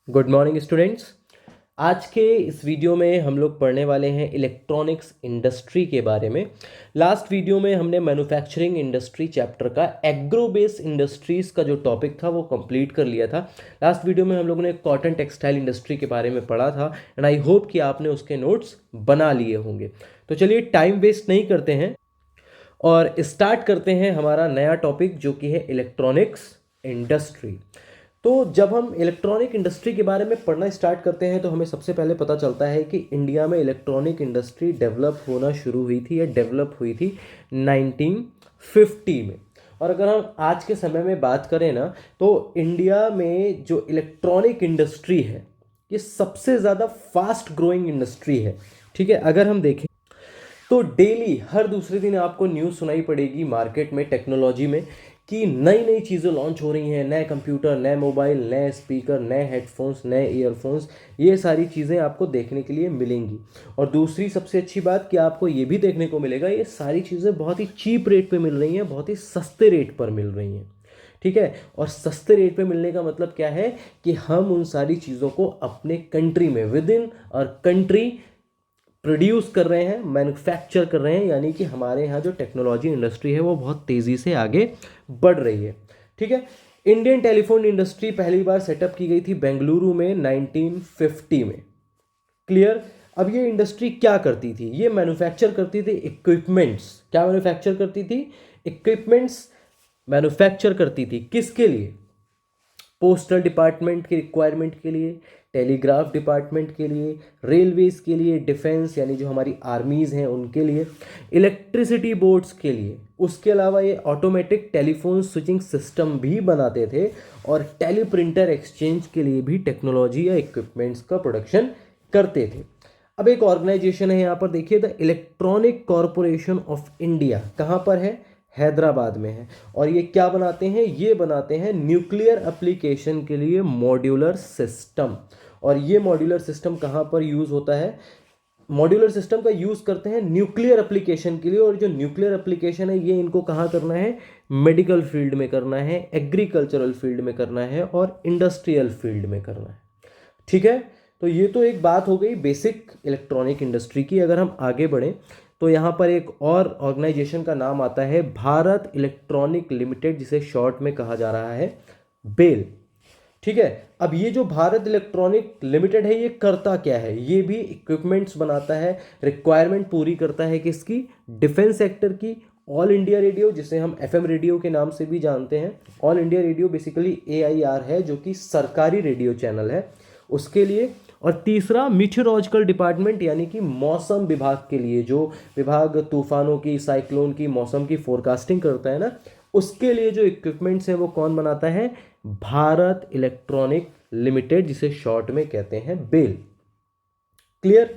Good morning students. आज के इस वीडियो में हम लोग पढ़ने वाले हैं इलेक्ट्रॉनिक्स इंडस्ट्री के बारे में। लास्ट वीडियो में हमने मैन्युफैक्चरिंग इंडस्ट्री चैप्टर का एग्रो बेस्ड इंडस्ट्रीज़ का जो टॉपिक था वो कंप्लीट कर लिया था। लास्ट वीडियो में हम लोगों ने कॉटन टेक्सटाइल इंडस्ट्री के बारे में पढ़ा था एंड आई होप कि आपने उसके नोट्स बना लिए होंगे। तो चलिए टाइम वेस्ट नहीं करते हैं और स्टार्ट करते हैं हमारा नया टॉपिक जो कि है इलेक्ट्रॉनिक्स इंडस्ट्री। तो जब हम इलेक्ट्रॉनिक इंडस्ट्री के बारे में पढ़ना स्टार्ट करते हैं तो हमें सबसे पहले पता चलता है कि इंडिया में इलेक्ट्रॉनिक इंडस्ट्री डेवलप होना शुरू हुई थी या डेवलप हुई थी 1950 में। और अगर हम आज के समय में बात करें ना तो इंडिया में जो इलेक्ट्रॉनिक इंडस्ट्री है ये सबसे ज़्यादा फास्ट ग्रोइंग इंडस्ट्री है। ठीक है, अगर हम देखें तो डेली हर दूसरे दिन आपको न्यूज़ सुनाई पड़ेगी मार्केट में, टेक्नोलॉजी में, कि नई नई चीज़ें लॉन्च हो रही हैं। नए कंप्यूटर, नए मोबाइल, नए स्पीकर, नए हेडफोन्स, नए ईयरफोन्स, ये सारी चीज़ें आपको देखने के लिए मिलेंगी। और दूसरी सबसे अच्छी बात कि आपको ये भी देखने को मिलेगा ये सारी चीज़ें बहुत ही चीप रेट पे मिल रही हैं, बहुत ही सस्ते रेट पर मिल रही हैं। ठीक है, और सस्ते रेट पे मिलने का मतलब क्या है कि हम उन सारी चीज़ों को अपने कंट्री में विद इन और कंट्री प्रोड्यूस कर रहे हैं, मैन्युफैक्चर कर रहे हैं, यानी कि हमारे यहाँ जो टेक्नोलॉजी इंडस्ट्री है वो बहुत तेज़ी से आगे बढ़ रही है। ठीक है, इंडियन टेलीफोन इंडस्ट्री पहली बार सेटअप की गई थी बेंगलुरु में 1950 में। क्लियर। अब ये इंडस्ट्री क्या करती थी? ये मैन्युफैक्चर करती थी इक्विपमेंट्स। क्या मैन्युफैक्चर करती थी? इक्विपमेंट्स मैन्युफैक्चर करती थी। किसके लिए? पोस्टल डिपार्टमेंट की रिक्वायरमेंट के लिए, टेलीग्राफ डिपार्टमेंट के लिए, रेलवेज़ के लिए, डिफेंस यानी जो हमारी आर्मीज़ हैं उनके लिए, इलेक्ट्रिसिटी बोर्ड्स के लिए। उसके अलावा ये ऑटोमेटिक टेलीफोन स्विचिंग सिस्टम भी बनाते थे और टेलीप्रिंटर एक्सचेंज के लिए भी टेक्नोलॉजी या इक्विपमेंट्स का प्रोडक्शन करते थे। अब एक ऑर्गेनाइजेशन है यहाँ पर देखिए, the electronic corporation of India. कहाँ पर है? हैदराबाद में है। और ये क्या बनाते हैं? ये बनाते हैं न्यूक्लियर एप्लीकेशन के लिए मॉड्यूलर सिस्टम। और ये मॉड्यूलर सिस्टम कहाँ पर यूज़ होता है? मॉड्यूलर सिस्टम का यूज़ करते हैं न्यूक्लियर एप्लीकेशन के लिए। और जो न्यूक्लियर एप्लीकेशन है ये इनको कहाँ करना है? मेडिकल फील्ड में करना है, एग्रीकल्चरल फील्ड में करना है और इंडस्ट्रियल फील्ड में करना है। ठीक है, तो ये तो एक बात हो गई बेसिक इलेक्ट्रॉनिक इंडस्ट्री की। अगर हम आगे बढ़ें तो यहाँ पर एक और ऑर्गेनाइजेशन का नाम आता है भारत इलेक्ट्रॉनिक लिमिटेड, जिसे शॉर्ट में कहा जा रहा है बेल। ठीक है, अब ये जो भारत इलेक्ट्रॉनिक लिमिटेड है ये करता क्या है? ये भी इक्विपमेंट्स बनाता है, रिक्वायरमेंट पूरी करता है किसकी? डिफेंस सेक्टर की। ऑल इंडिया रेडियो, जिसे हम एफएम रेडियो के नाम से भी जानते हैं, all India radio basically AIR है जो कि सरकारी रेडियो चैनल है, उसके लिए। और तीसरा मीटेरोलॉजिकल डिपार्टमेंट यानी कि मौसम विभाग के लिए, जो विभाग तूफानों की, साइक्लोन की, मौसम की फोरकास्टिंग करता है ना, उसके लिए जो इक्विपमेंट्स हैं वो कौन बनाता है? भारत इलेक्ट्रॉनिक लिमिटेड, जिसे शॉर्ट में कहते हैं बेल। क्लियर।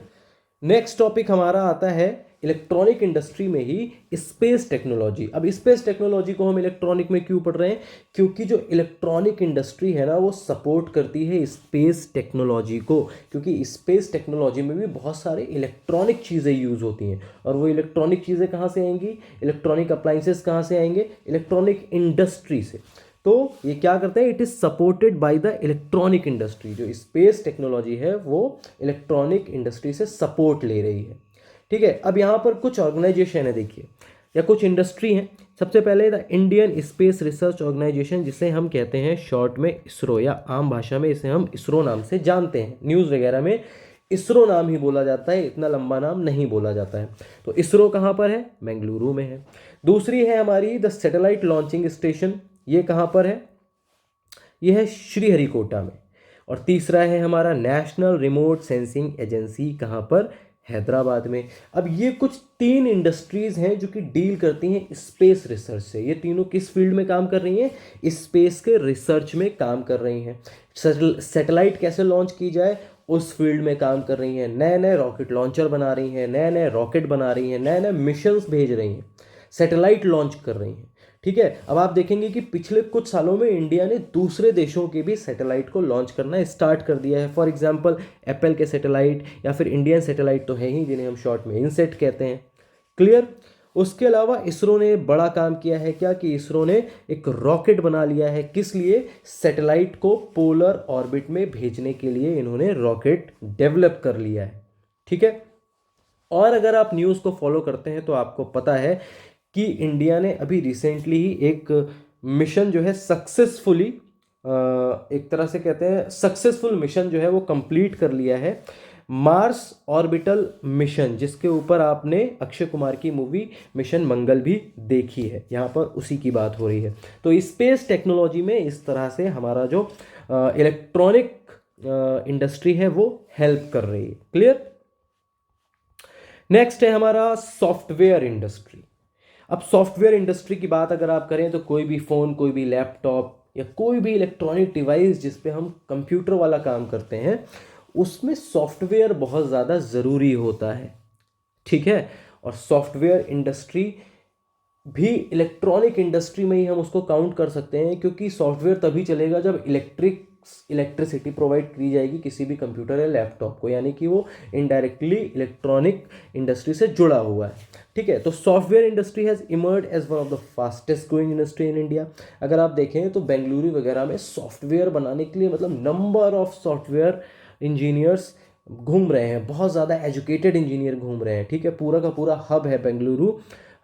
नेक्स्ट टॉपिक हमारा आता है इलेक्ट्रॉनिक इंडस्ट्री में ही स्पेस टेक्नोलॉजी। अब स्पेस टेक्नोलॉजी को हम इलेक्ट्रॉनिक में क्यों पढ़ रहे हैं? क्योंकि जो इलेक्ट्रॉनिक इंडस्ट्री है ना वो सपोर्ट करती है स्पेस टेक्नोलॉजी को, क्योंकि स्पेस टेक्नोलॉजी में भी बहुत सारे इलेक्ट्रॉनिक चीज़ें यूज़ होती हैं। और वो इलेक्ट्रॉनिक चीज़ें कहाँ से आएंगी? इलेक्ट्रॉनिक अप्लाइंसेस कहाँ से आएंगे? इलेक्ट्रॉनिक इंडस्ट्री से। तो ये क्या करते हैं? It is supported by the electronic industry. जो स्पेस टेक्नोलॉजी है वो इलेक्ट्रॉनिक इंडस्ट्री से सपोर्ट ले रही है। ठीक है, अब यहाँ पर कुछ ऑर्गेनाइजेशन है देखिए, या कुछ इंडस्ट्री हैं। सबसे पहले the Indian space research organisation, जिसे हम कहते हैं शॉर्ट में इसरो, या आम भाषा में इसे हम इसरो नाम से जानते हैं। न्यूज़ वगैरह में इसरो नाम ही बोला जाता है, इतना लंबा नाम नहीं बोला जाता है। तो इसरो कहाँ पर है? बेंगलुरु में है। दूसरी है हमारी द सैटेलाइट लॉन्चिंग स्टेशन, ये कहाँ पर है? ये है श्रीहरिकोटा में। और तीसरा है हमारा नेशनल रिमोट सेंसिंग एजेंसी, कहाँ पर? हैदराबाद में। अब ये कुछ 3 इंडस्ट्रीज़ हैं जो कि डील करती हैं स्पेस रिसर्च से। ये तीनों किस फील्ड में काम कर रही हैं? स्पेस के रिसर्च में काम कर रही हैं। सैटेलाइट कैसे लॉन्च की जाए उस फील्ड में काम कर रही हैं। नए नए रॉकेट लॉन्चर बना रही हैं, नए नए रॉकेट बना रही हैं, नए नए मिशंस भेज रही हैं, सैटेलाइट लॉन्च कर रही हैं। ठीक है, अब आप देखेंगे कि पिछले कुछ सालों में इंडिया ने दूसरे देशों के भी सैटेलाइट को लॉन्च करना स्टार्ट कर दिया है। फॉर एग्जांपल एप्पल के सैटेलाइट, या फिर इंडियन सैटेलाइट तो है ही, जिन्हें हम शॉर्ट में इनसेट कहते हैं। क्लियर। उसके अलावा इसरो ने बड़ा काम किया है क्या कि इसरो ने एक रॉकेट बना लिया है। किस लिए? सैटेलाइट को पोलर ऑर्बिट में भेजने के लिए इन्होंने रॉकेट डेवलप कर लिया है। ठीक है। और अगर आप न्यूज़ को फॉलो करते हैं तो आपको पता है कि इंडिया ने अभी रिसेंटली ही एक मिशन जो है सक्सेसफुली, एक तरह से कहते हैं सक्सेसफुल मिशन जो है वो कंप्लीट कर लिया है, मार्स ऑर्बिटल मिशन, जिसके ऊपर आपने अक्षय कुमार की मूवी मिशन मंगल भी देखी है। यहाँ पर उसी की बात हो रही है। तो स्पेस टेक्नोलॉजी में इस तरह से हमारा जो इलेक्ट्रॉनिक इंडस्ट्री है वो हेल्प कर रही है। क्लियर। नेक्स्ट है हमारा सॉफ्टवेयर इंडस्ट्री। अब सॉफ्टवेयर इंडस्ट्री की बात अगर आप करें तो कोई भी फ़ोन, कोई भी लैपटॉप या कोई भी इलेक्ट्रॉनिक डिवाइस जिस पे हम कंप्यूटर वाला काम करते हैं, उसमें सॉफ्टवेयर बहुत ज़्यादा ज़रूरी होता है। ठीक है। और सॉफ्टवेयर इंडस्ट्री भी इलेक्ट्रॉनिक इंडस्ट्री में ही हम उसको काउंट कर सकते हैं, क्योंकि सॉफ्टवेयर तभी चलेगा जब इलेक्ट्रिसिटी प्रोवाइड की जाएगी किसी भी कंप्यूटर या लैपटॉप को, यानी कि वो इनडायरेक्टली इलेक्ट्रॉनिक इंडस्ट्री से जुड़ा हुआ है। ठीक है। तो software industry has emerge as one of the fastest growing industry in India. अगर आप देखें तो बेंगलुरु वगैरह में सॉफ्टवेयर बनाने के लिए मतलब नंबर ऑफ सॉफ्टवेयर इंजीनियर्स घूम रहे हैं, बहुत ज़्यादा एजुकेटेड इंजीनियर घूम रहे हैं। ठीक है। पूरा का पूरा हब है बेंगलुरु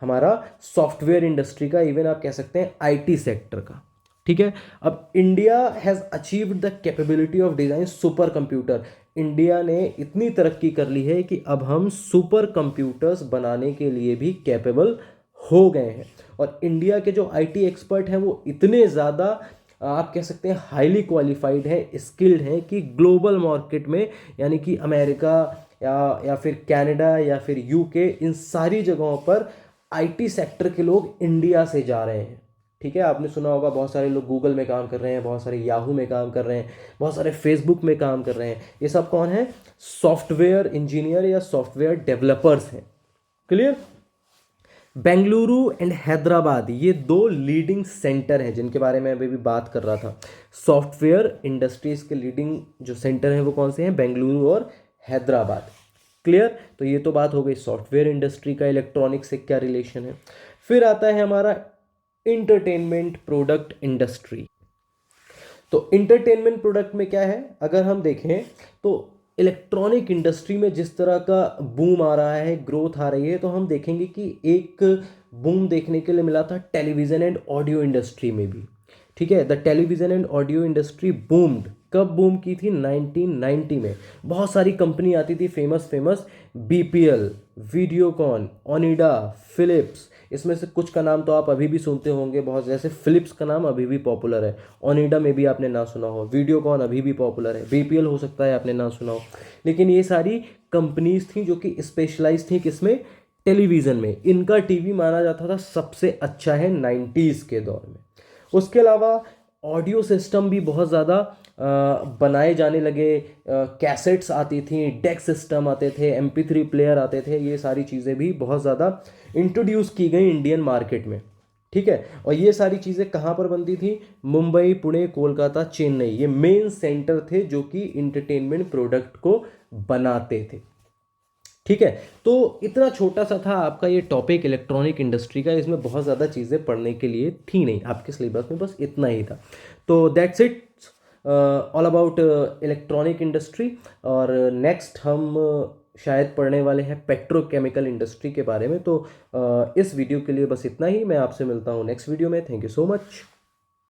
हमारा सॉफ्टवेयर इंडस्ट्री का, इवन आप कह सकते हैं आईटी सेक्टर का। ठीक है। अब India has achieved the capability of design super computer. India ने इतनी तरक्की कर ली है कि अब हम सुपर कंप्यूटर्स बनाने के लिए भी कैपेबल हो गए हैं। और इंडिया के जो आईटी एक्सपर्ट हैं वो इतने ज़्यादा आप कह सकते हैं हाईली क्वालिफाइड हैं, स्किल्ड हैं कि ग्लोबल मार्केट में, यानी कि अमेरिका या फिर कनाडा या फिर यूके, इन सारी जगहों पर आईटी सेक्टर के लोग इंडिया से जा रहे हैं। ठीक है। आपने सुना होगा बहुत सारे लोग गूगल में काम कर रहे हैं, बहुत सारे याहू में काम कर रहे हैं, बहुत सारे फेसबुक में काम कर रहे हैं। ये सब कौन है? सॉफ्टवेयर इंजीनियर या सॉफ्टवेयर डेवलपर्स हैं। क्लियर। बेंगलुरु एंड हैदराबाद, ये दो लीडिंग सेंटर हैं जिनके बारे में अभी भी बात कर रहा था। सॉफ्टवेयर इंडस्ट्रीज के लीडिंग जो सेंटर हैं वो कौन से हैं? बेंगलुरु और हैदराबाद। क्लियर। तो ये तो बात हो गई सॉफ्टवेयर इंडस्ट्री का इलेक्ट्रॉनिक से क्या रिलेशन है। फिर आता है हमारा इंटरटेनमेंट प्रोडक्ट इंडस्ट्री। तो इंटरटेनमेंट प्रोडक्ट में क्या है? अगर हम देखें तो इलेक्ट्रॉनिक इंडस्ट्री में जिस तरह का बूम आ रहा है, ग्रोथ आ रही है, तो हम देखेंगे कि एक बूम देखने के लिए मिला था टेलीविज़न एंड ऑडियो इंडस्ट्री में भी। ठीक है। The television and audio industry boomed. कब बूम की थी? 1990 में। बहुत सारी कंपनी आती थी फेमस बीपीएल, वीडियोकॉन, ओनिडा, फिलिप्स। इसमें से कुछ का नाम तो आप अभी भी सुनते होंगे बहुत, जैसे फिलिप्स का नाम अभी भी पॉपुलर है, ओनिडा में भी आपने ना सुना हो, वीडियोकॉन अभी भी पॉपुलर है, बीपीएल हो सकता है आपने ना सुना हो। लेकिन ये सारी कंपनीज थी जो कि स्पेशलाइज थी किसमें? टेलीविज़न में। इनका टीवी माना जाता था सबसे अच्छा है 90s के दौर में। उसके अलावा ऑडियो सिस्टम भी बहुत ज़्यादा बनाए जाने लगे। कैसेट्स आती थी, डेक सिस्टम आते थे, MP3 प्लेयर आते थे। ये सारी चीज़ें भी बहुत ज़्यादा इंट्रोड्यूस की गई इंडियन मार्केट में। ठीक है। और ये सारी चीज़ें कहाँ पर बनती थी? मुंबई, पुणे, कोलकाता, चेन्नई, ये मेन सेंटर थे जो कि इंटरटेनमेंट प्रोडक्ट को बनाते थे। ठीक है। तो इतना छोटा सा था आपका ये टॉपिक इलेक्ट्रॉनिक इंडस्ट्री का। इसमें बहुत ज़्यादा चीज़ें पढ़ने के लिए थी नहीं आपके सिलेबस में, बस इतना ही था। तो that's it all about electronic industry. और नेक्स्ट हम शायद पढ़ने वाले हैं पेट्रोकेमिकल इंडस्ट्री के बारे में। तो इस वीडियो के लिए बस इतना ही। मैं आपसे मिलता हूँ नेक्स्ट वीडियो में। Thank you so much.